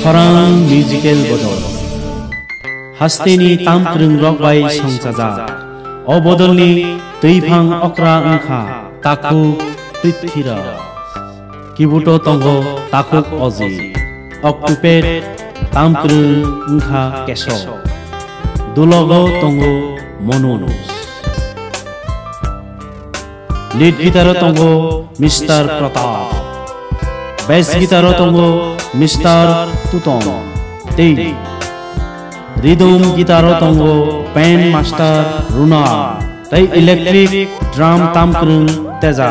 खरां musical बदल हास्तेनि तामक्रं रगबाय संसाजा अबदलनि दैफां अक्रा ओंखा ताकु पृथ्वीरा किबुतो तंगो ताकुक अजी अक्टुपेट तामक्रं ओंखा केशव दुलगो तंगो मनोनुस लीड गिटार तंगो मिस्टर प्रताप बेस गिटार तंगो मिस्टर तुतम तेई रिदम गिटार तंगो पेन मास्टर रुना तई इलेक्ट्रिक ड्राम तामक्रं तेजा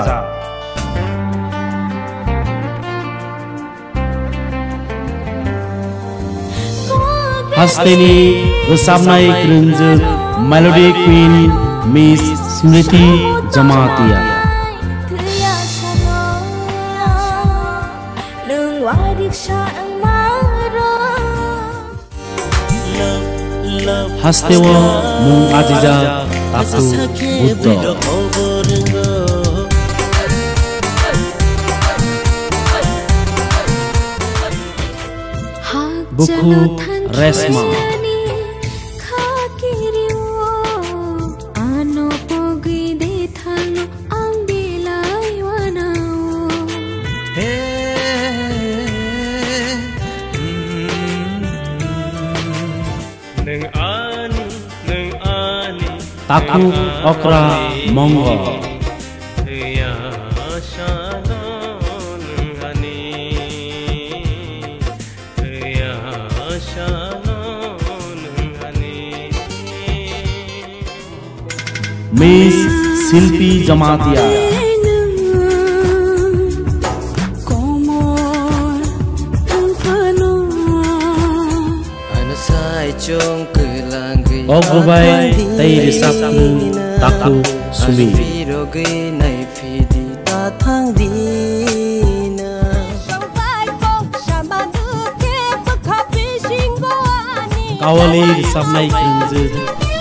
हास्तेनि रोजाबनाय क्रंजों melody queen miss Smriti Jamatia हास्तेव मुं आजिजा ताकु बुद्ध बुकु रेशमा ताकु अक्रा मंगो मिस शिल्पी जमातिया अगुबाय तई रिसाबक्रं ताकु सुमी कावली रिसाबनाय क्रंजों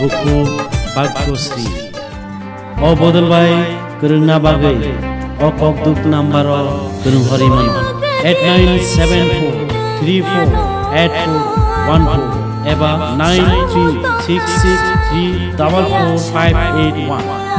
बुकु भाग्यश्री अबदलबाय गोरोंना बागै अकक दुख नाम्बार गोरों हरिमन 8974348414 एबा 9366344581